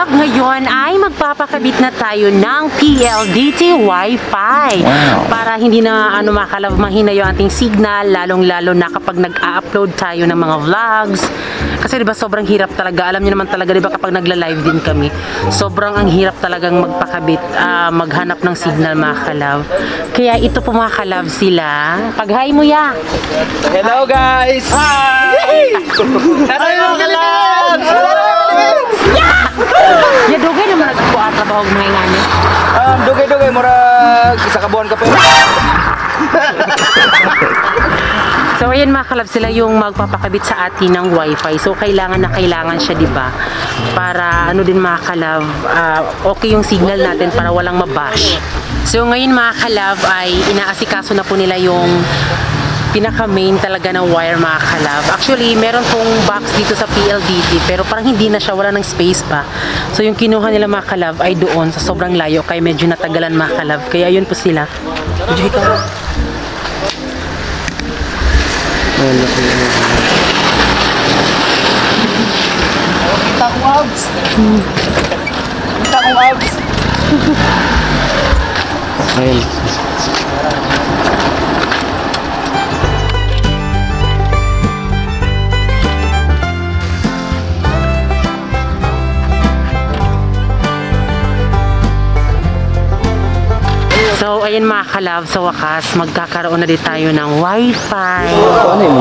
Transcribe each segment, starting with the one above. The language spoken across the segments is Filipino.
kalab, ngayon ay magpapakabit na tayo ng PLDT Wi-Fi. Wow. Para hindi na mga kalab, mahina yung ating signal, lalong-lalo na kapag nag-upload tayo ng mga vlogs. Kasi diba sobrang hirap talaga. Alam niyo naman talaga diba kapag nagla-live din kami, sobrang ang hirap talagang magpakabit, maghanap ng signal mga kalab. Kaya ito po mga kalab sila. Pag-hi mo ya! Hello guys! Hi! Hello kalab! Ya dugay naman nagkuha trabaho mga ingani. Dugay-dugay murag isa ka buwan ka pa. So ayan mga kalab, sila yung magpapakabit sa atin ng wifi. So kailangan na kailangan siya, diba? Para ano din mga kalab, okay yung signal natin para walang mabash. So ngayon mga kalab ay inaasikaso na po nila yung pinaka main talaga ng wire mga kalab. Actually meron pong box dito sa PLDT pero parang hindi na siya, wala ng space pa. So yung kinuha nila mga kalab ay doon sa sobrang layo, kaya medyo natagalan mga kalab. Kaya yun po sila. Kita ko abs! Kita ko abs! Ayun. So ayan mga kalab, sa wakas magkakaroon na din tayo ng wifi. Ano yung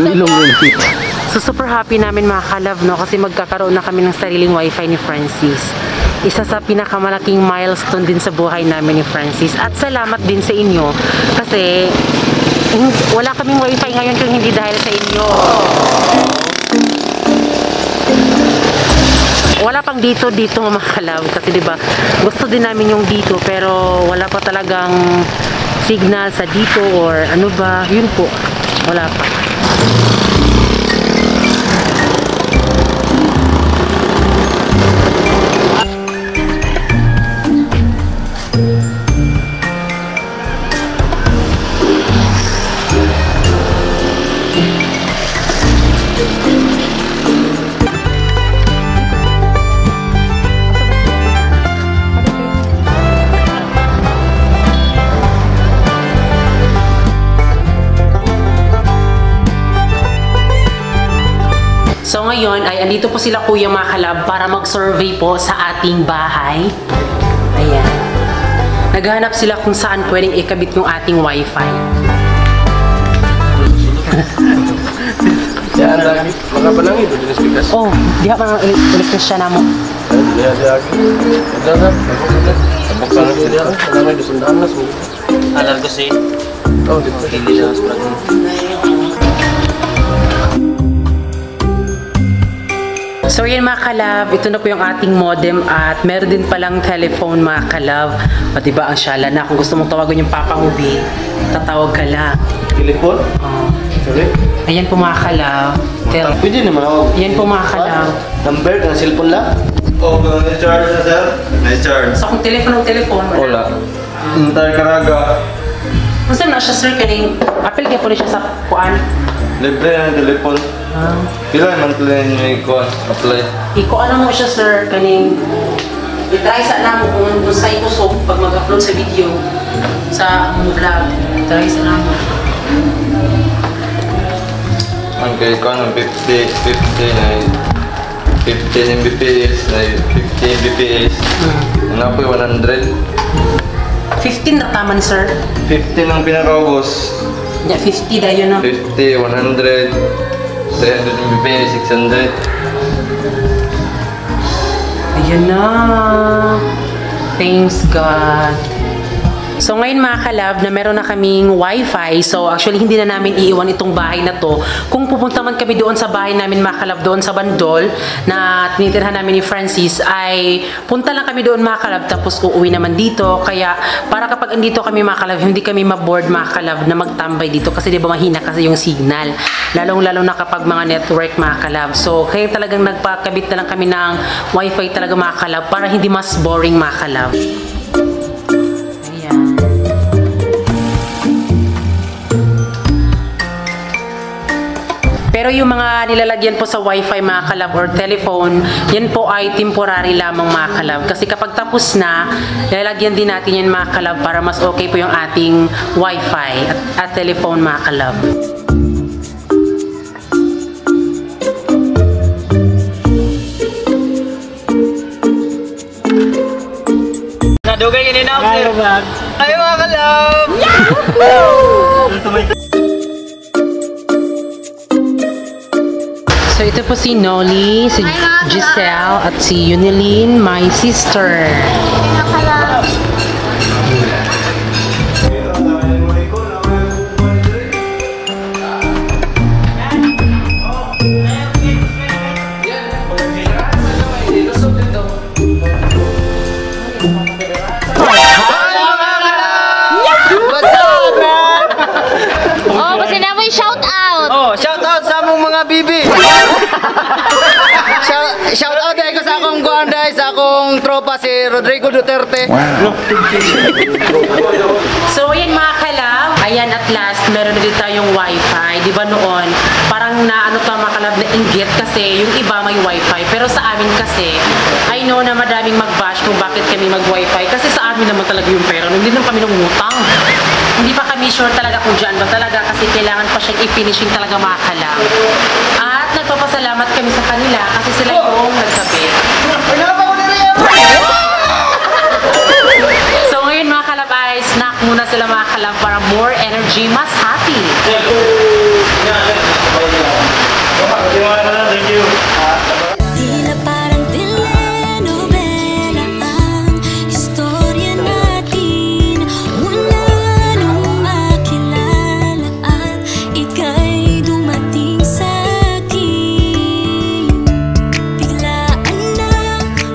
ilong mo? So super happy namin mga kalab, no, kasi magkakaroon na kami ng sariling wifi ni Francis. Isa sa pinakamalaking milestone din sa buhay namin ni Francis. At salamat din sa inyo kasi wala kaming wifi ngayon kung hindi dahil sa inyo. Wala pang dito mga kalab kasi diba gusto din namin yung dito pero wala pa talagang signal sa dito or ano ba, yun po, wala pa. So ngayon ay andito po sila kuya mga kalab para mag-survey po sa ating bahay. Ayan. Naghahanap sila kung saan pwedeng ikabit yung ating wifi. Yan lang. Mga palang ito, dinas bigas. Oh, diha pa ng electrician na mo. Buksan na sila. Wala may dusundahan na. Alar ko si. Oh, dito. Hindi siya mas So yan mga kalab, ito na po yung ating modem at meron din palang telephone mga kalab. O diba ang syala na kung gusto mong tawagan yung Papa Ubi, tatawag ka lang. Telepon? Oh. Sorry? Ayan po mga kalab. Pwede naman ako. Ayan po mga kalab. Number ng cellphone lang? Oo, may charge na sir. May charge. So kung telephone, Wala. Entire Caraga. kung saan na siya sir, kaning apel kayo po rin siya sa kuan. Libre na telepon. Pila naman pala yung apply. Iko ano mo siya sir, kaning i-try sa namo kung gusto tayo kusog pag mag-upload sa video sa vlog. Try sa namo. Ang kay ko ng 50 na 15 Mbps na 50 Mbps. Ano po yung 100? 15 na taman sir. 50 ang pinakaubos. Yeah, 50 dayo no. 50, 100, 300 Mbps, 600. Ayun na. Thanks God. So ngayon mga kalab na meron na kaming wifi, so actually hindi na namin iiwan itong bahay na to. Kung pupunta man kami doon sa bahay namin mga kalab, doon sa Bandol na tinitirhan namin ni Francis, ay punta lang kami doon mga kalab tapos uuwi naman dito. Kaya para kapag andito kami mga kalab, hindi kami maboard mga kalab na magtambay dito kasi di ba mahina kasi yung signal. Lalong-lalo na kapag mga network mga kalab. So kaya talagang nagpakabit na lang kami ng wifi talaga mga kalab para hindi mas boring mga kalab. Pero yung mga nilalagyan po sa wifi mga kalab or telephone, yan po ay temporary lamang mga kalab. Kasi kapag tapos na, nilalagyan din natin yan mga kalab para mas okay po yung ating wifi at telephone mga kalab. Nadugay ini na ako. Ay mga kalab! So ito po si Nolly, si Giselle, at si Yunilin, my sister. Oh, kasi na mo shout out. Oh, shout out sa among mga bibi. Shout out dahil ko sa akong guan dahil sa akong tropa si Rodrigo Duterte. So ayan mga kalab, ayan at last, meron na din tayong wifi. Di ba noon, parang naano to mga kalab na inggit kasi yung iba may wifi. Pero sa amin kasi, I know na madaming mag-bash kung bakit kami mag-wifi. Kasi sa amin naman talaga yung pera. Hindi naman kami nangungutang. Hindi pa kami sure talaga kung dyan ba talaga kasi kailangan pa siyang i-finishing talaga mga kalab. At nagpapasalamat kami sa kanila kasi sila yung nagkabit. So ngayon mga kalab ay snack muna sila mga kalab para more energy, mas happy. Tila parang telenovela ang istorya natin. Wala nung makilala at ika'y dumating sa akin. Biglaan na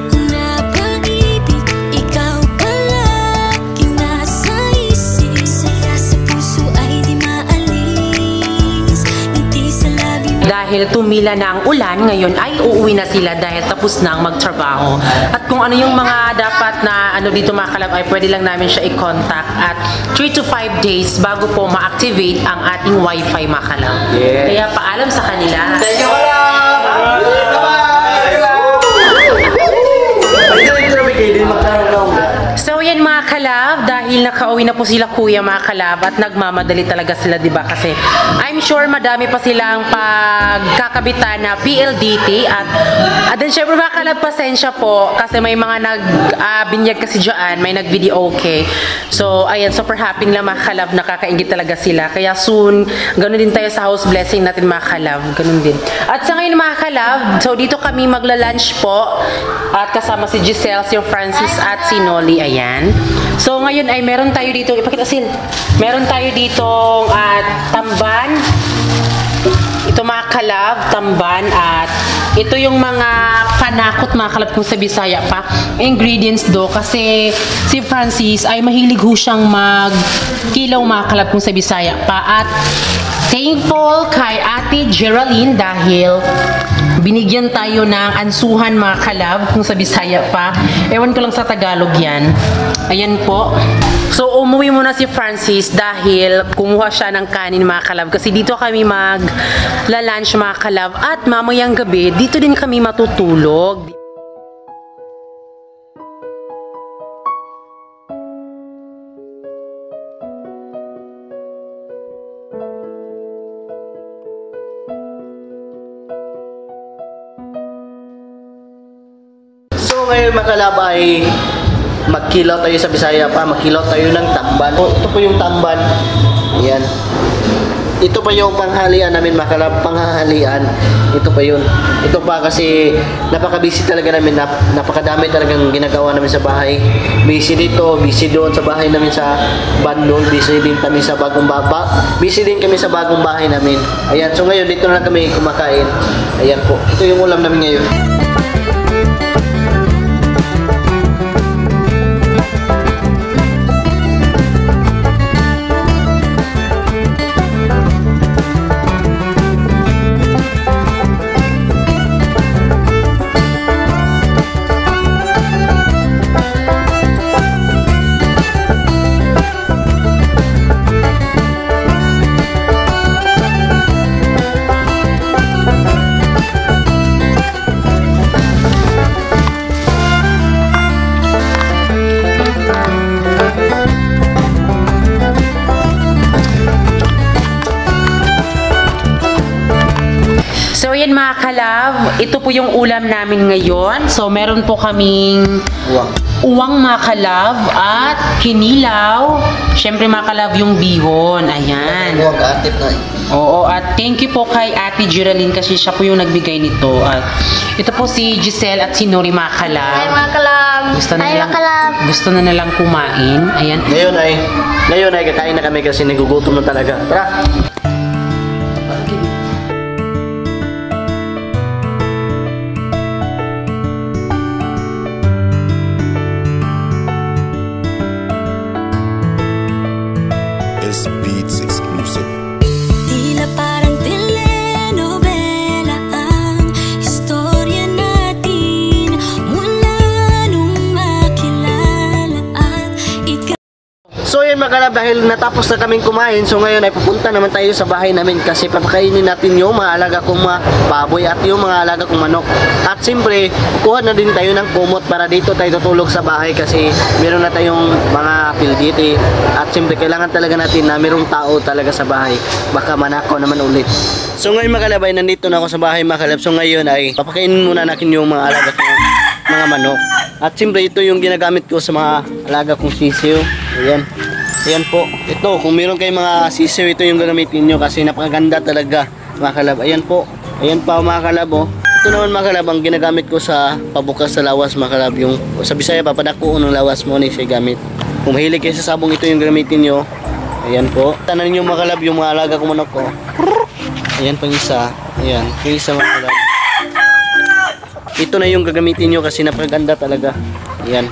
kung napag-ibig, ikaw palaging nasa isip. Saya sa puso ay di maalis, ngiti sa labi mo. Dahil tumila na ang ulan, ngayon ay uuwi na sila dahil tapos na ang magtrabaho. At kung ano yung mga dapat na ano dito mga kalab ay pwede lang namin siya i-contact at 3 to 5 days bago po ma-activate ang ating wifi mga kalab. Yes. Kaya paalam sa kanila. Thank you So yan mga kalab, dahil nakauwi na po sila kuya mga kalab at nagmamadali talaga sila diba kasi I'm sure madami pa silang pagkakabitan na PLDT at then syempre mga kalab pasensya po kasi may mga binyag kasi dyan, may nag-video okay. So ayan, super happy nila mga kalab, nakakaingit talaga sila. Kaya soon, ganun din tayo sa house blessing natin mga kalab, ganun din. At sa ngayon mga kalab, so dito kami magla-lunch po at kasama si Giselle, si Francis at si Nolly, ayan. So ngayon ay meron tayo dito, ipakita sil, meron tayo ditong tamban. Ito mga kalab, tamban at ito yung mga panakot mga kalab kung sa Bisaya pa. Ingredients do kasi si Francis ay mahilig ho siyang magkilaw mga kalab kung sa Bisaya pa. At thankful kay Ate Geraldine dahil binigyan tayo ng ansuhan mga kalab kung sa Bisaya pa. Ewan ko lang sa Tagalog yan. Ayan po. So umuwi muna si Francis dahil kumuha siya ng kanin mga kalab kasi dito kami mag-lunch mga kalab at mamayang gabi dito din kami matutulog. So ngayon mga kalab ay magkilaw tayo sa Bisaya pa, magkilaw tayo ng tamban. Ito po yung tamban. Ayan. Ito pa yung panghalian namin mga kalab, panghahalian. Ito pa yun. Ito pa kasi napaka-busy talaga namin, napakadami talagang ginagawa namin sa bahay. Busy dito, busy doon sa bahay namin sa Bandol, busy din kami sa busy din kami sa bagong bahay namin. Ayan, so ngayon dito na kami kumakain. Ayan po. Ito yung ulam namin ngayon. yan mga kalab, ito po yung ulam namin ngayon. So meron po kaming Uwang. uwang mga kalab at kinilaw. Siyempre mga kalab yung bihon. Ayan. Uwang kaatip na. Oo, at thank you po kay Ate Geraldine kasi siya po yung nagbigay nito. At ito po si Giselle at si Nori mga kalab. Ay, mga kalab. Ay, mga kalab. Gusto na nilang kumain. Ayan. Ngayon ay kakain na kami kasi nagugutom na talaga. Tara! It's Beats exclusive. Tila parang telenovela ang istorya natin mula nung makilala at ikaw. So yun mga kalab, dahil natapos na kaming kumain, so ngayon ay pupunta naman tayo sa bahay namin kasi papakainin natin yung mga alaga kong mga baboy at yung mga alaga kong manok. At siyempre, kuha na din tayo ng kumot para dito tayo tutulog sa bahay kasi meron na tayong mga pilditi. At siyempre, kailangan talaga natin na merong tao talaga sa bahay. Baka manakaw naman ulit. So ngayon mga kalab, ay nandito na ako sa bahay mga kalab. So ngayon ay papakainin muna natin yung mga alaga kong mga manok. At siyempre, ito yung ginagamit ko sa mga alaga kong sisiw. Ayan. Ayan po. Ito, kung meron kayong mga sisiw, ito yung gagamitin nyo kasi napakaganda talaga mga kalab. Ayan po. Ayan pa mga kalab oh. Ito naman mga kalab ang ginagamit ko sa pabukas sa lawas mga kalab. Yung sa Bisaya papadako ng lawas mo ni siya gamit. Kung mahilig kayo sa sabong, ito yung gagamitin nyo. Ayan po. Tanan nyo mga kalab yung mga alaga kong manok ko. Ayan pang isa. Ayan. Yung isa mga kalab. Ito na yung gagamitin nyo kasi napakaganda talaga. Ayan.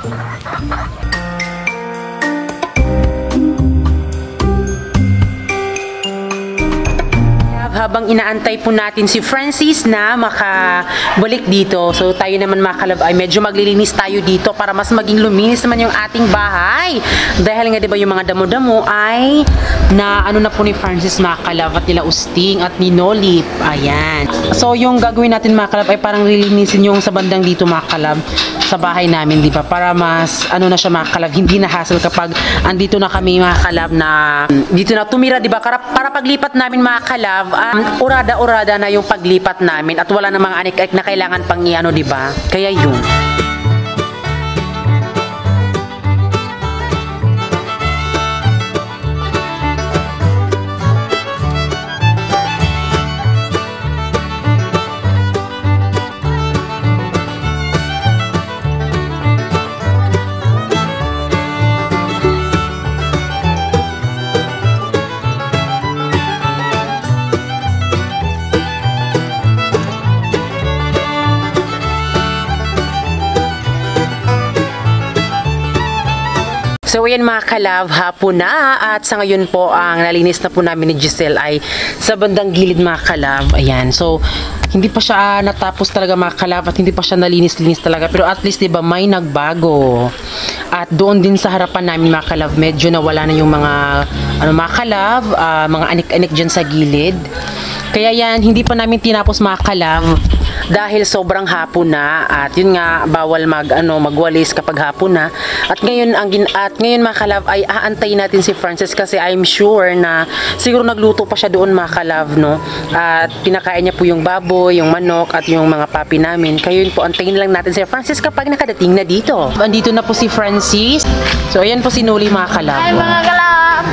Habang inaantay po natin si Francis na makabalik dito. So tayo naman mga kalab ay medyo maglilinis tayo dito para mas maging luminis naman yung ating bahay. Dahil nga 'di ba yung mga damo-damo ay na ano na po ni Francis mga kalab at nila Usting at ni Nolip. Ayan. So yung gagawin natin mga kalab ay parang lilinisin yung sa bandang dito mga kalab sa bahay namin, 'di ba? Para mas ano na siya mga kalab, hindi na hassle kapag andito na kami mga kalab na dito na tumira, 'di ba? Para paglipat namin mga kalab, urada-urada na yung paglipat namin at wala namang anik-anik na kailangan pang iano, di ba? Kaya yun. So ayan mga kalab, hapon na at sa ngayon po ang nalinis na po namin ni Giselle ay sa bandang gilid mga kalab. Ayan, so hindi pa siya natapos talaga mga kalab at hindi pa siya nalinis-linis talaga, pero at least diba may nagbago. At doon din sa harapan namin mga kalab, medyo nawala na yung mga mga kalab, mga anik-anik dyan sa gilid. Kaya yan, hindi pa namin tinapos mga kalab dahil sobrang hapon na at yun nga bawal magwalis kapag hapon na. At ngayon mga kalab ay aantayin natin si Francis kasi I'm sure na siguro nagluto pa siya doon mga kalab, no? At pinakain niya po yung baboy, yung manok at yung mga papi namin. Kaya yun po, antayin lang natin si Francis kapag nakadating na dito. Andito na po si Francis. So ayan po si Noli mga kalab. Ay, mga kalab.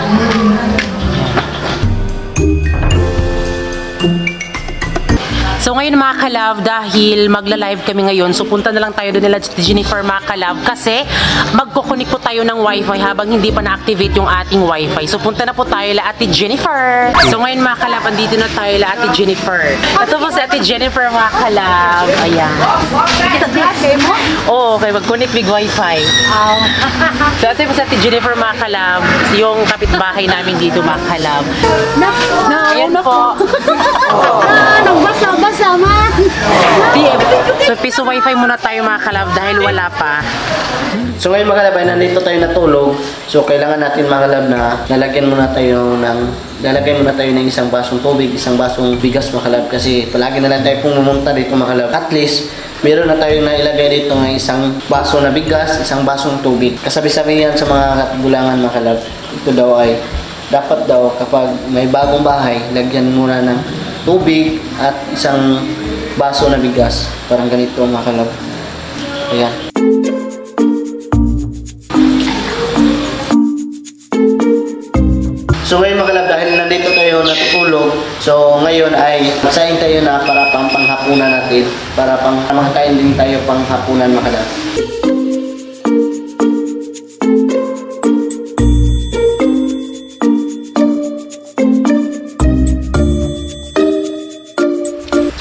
So ngayon mga kalab, dahil magla-live kami ngayon, so punta na lang tayo doon nila Jennifer mga kalab kasi magkukunik po tayo ng wifi habang hindi pa na-activate yung ating wifi. So punta na po tayo la Ate Jennifer. So ngayon mga kalab, andito na tayo la Ate Jennifer. Ito po si Ate Jennifer mga kalab. Ayan. Oo, okay, magkunik big wifi. So ito po si Ate Jennifer mga kalab, yung kapitbahay namin dito mga kalab. Ayan po. Nagbasa-basa man. So piso wifi muna tayo mga kalab dahil wala pa. So ngayon mga kalab, ay nandito tayo natulog. So kailangan natin mga kalab na lalagyan muna tayo ng isang basong tubig, isang basong bigas mga kalab kasi palagi na lang tayo pumunta dito mga kalab. At least meron na tayong nailagay dito ng isang baso na bigas, isang basong tubig. Kasabi-sabi yan sa mga gulangan mga kalab. Ito daw ay dapat daw kapag may bagong bahay, lagyan muna ng tubig at isang baso na bigas. Parang ganito mga kalab. Ayan. So ngayon mga kalab, dahil nandito tayo natutulog, so ngayon ay masahin tayo na para panghapunan natin. Para makakain din tayo panghapunan mga kalab.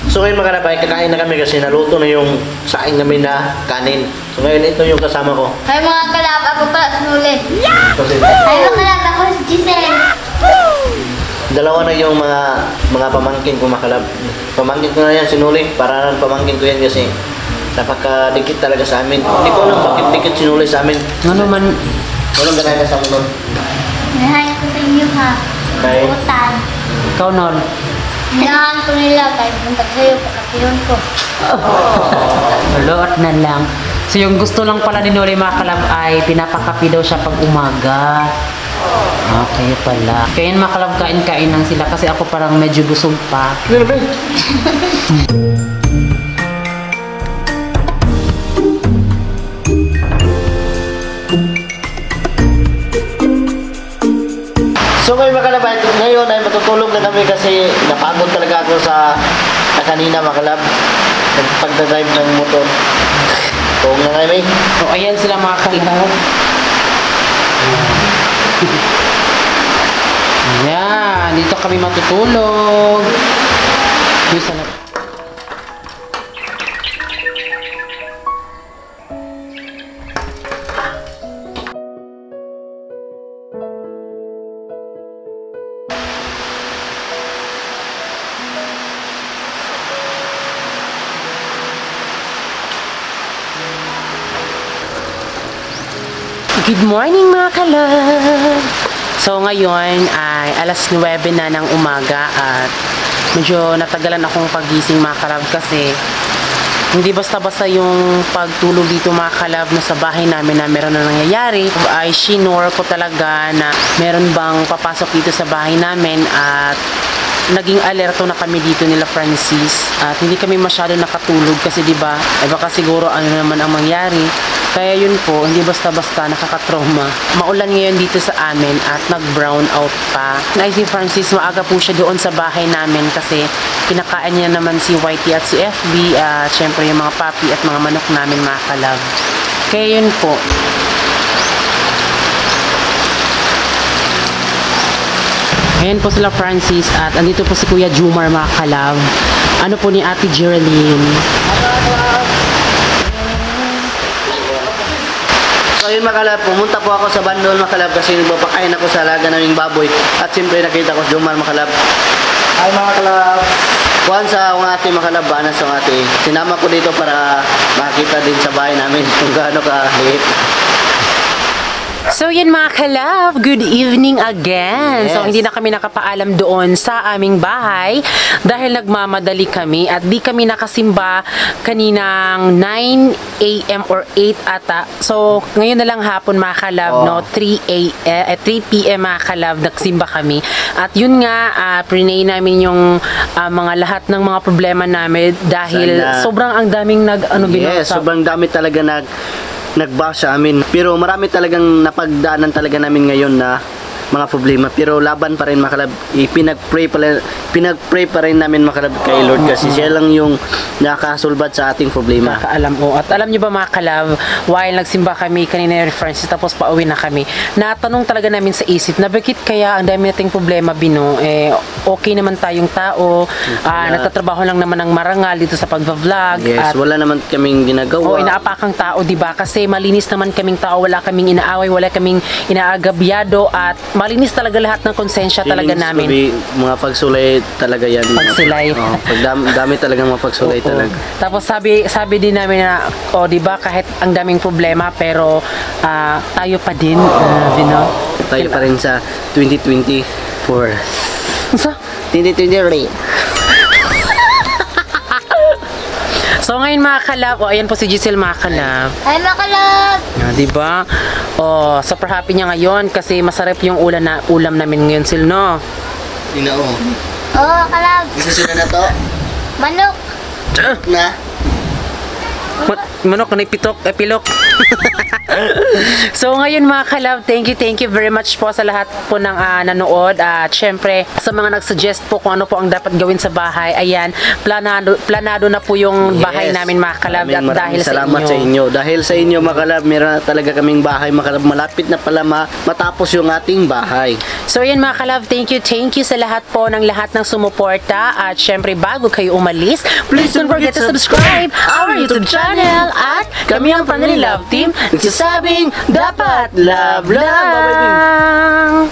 So ngayon mga kalab, ay kakain na kami kasi naluto na yung saing namin na kanin. So ngayon ito yung kasama ko. Ay mga kalab, ako pala sinulit. Kasi Ay mga kalab, ako si Giselle. dalawa na yung mga pamangkin ko mga kalab. Pamangkin ko na yan, sinuli. Para pamangkin ko yan kasi napakadikit talaga sa amin. Hindi ko alam bakit dikit sinuli sa amin. Ano man, Walang ganaya sa amin nun. Nahayan ko sa inyo ha. Okay. Putan. ikaw nun. Hinahan ko nila kahit buntag sa'yo, pagkapiyon ko. Loot na lang. So yung gusto lang pala ni Noli mga kalab ay pinapakapi daw siya pag umaga. Okay pala. Kaya yun mga kalab, kain-kain lang sila kasi ako parang medyo busog pa. So ngayon mga kalab, ngayon ay matutulog na kami kasi napagod talaga ako sa kanina mga kalab. Pagdadrive ng motor. Tuong na nga may. So ayan sila mga kalab. Ayan, dito kami matutulog. Yung sa Good morning mga kalab! So ngayon ay alas 9 na ng umaga at medyo natagalan akong pagising mga kalab kasi hindi basta-basta yung pagtulog dito mga kalab na sa bahay namin na meron na nangyayari. Ay shinore ko talaga na meron bang papasok dito sa bahay namin at naging alerto na kami dito nila Francis at hindi kami masyado nakatulog kasi diba, baka siguro ano naman ang mangyari. Kaya yun po, hindi basta-basta nakakatrauma. Maulan ngayon dito sa amin at nag-brown out pa. Si Francis, maaga po siya doon sa bahay namin kasi kinakain niya naman si Whitey at si FB at syempre yung mga papi at mga manok namin mga kalab. Kaya yun po. Ayan po sila Francis at andito po si Kuya Jumar mga kalab. Ano po ni Ate Geraldine. So yun mga kalab, pumunta po ako sa Bandol mga kalab kasi nagpapakain ako sa alaga naming baboy. At siyempre nakita ko si Jumar mga kalab. Hi mga kalab! Kuhan sa ang ate mga kalab, banas ang ate. Sinama ko dito para makita din sa bahay namin kung gaano ka-liit. So yan mga kalab, good evening again. Yes. So hindi na kami nakapaalam doon sa aming bahay dahil nagmamadali kami at di kami nakasimba kaninang 9 AM or 8 ata. So ngayon na lang hapon mga kalab, no, 3 PM mga kalab, nagsimba kami. At yun nga, prinay namin yung mga lahat ng mga problema namin dahil Sana. sobrang ang daming Yes, sobrang dami talaga nagbasa sa amin. Pero marami talagang napagdaanan talaga namin ngayon na mga problema. Pero laban pa rin mga kalab. Pinag-pray pa rin namin mga kalab kay Lord kasi siya lang yung nakasulbat sa ating problema. Nakakaalam ko. At alam nyo ba mga kalab, while nagsimba kami kanina ni Francis tapos pauwi na kami, natanong talaga namin sa isip na bakit kaya ang dami nating problema Bino, okay naman tayong tao, nagtatrabaho lang naman ng marangal dito sa pagva-vlog. Yes, at wala naman kaming ginagawa. inaapakang tao, di ba? Kasi malinis naman kaming tao, wala kaming inaaway, wala kaming inaagabyado at malinis talaga lahat ng konsensya talaga namin. Mga pagsulay talaga yan. Pagsulay. Dami talagang mga pagsulay Oo. talaga. Tapos sabi din namin na, di ba, kahit ang daming problema, pero tayo pa din, Vino. Tayo pa rin sa 2024. So, 2023. so ngayon mga kalab, ayan po si Giselle mga kalab. Ay mga kalab! Di ba? Super happy niya ngayon kasi masarap yung ulam namin ngayon, Sil, no? Inao. Oo, kalab. Isa sila na to. Manok. Na? Manok na pitok, pilok. So ngayon mga kalab, thank you very much po sa lahat po ng nanood at syempre sa mga nag-suggest po kung ano po ang dapat gawin sa bahay. Ayan, planado na po yung bahay namin mga kalab at dahil salamat sa inyo. Dahil sa inyo mga kalab, meron na talaga kaming bahay mga kalab. Malapit na pala matapos yung ating bahay. So ayan mga kalab, thank you sa lahat po ng lahat ng sumuporta at syempre bago kayo umalis, please don't forget to subscribe our YouTube channel at kami ang Family Love Team nagsasabing dapat love lang.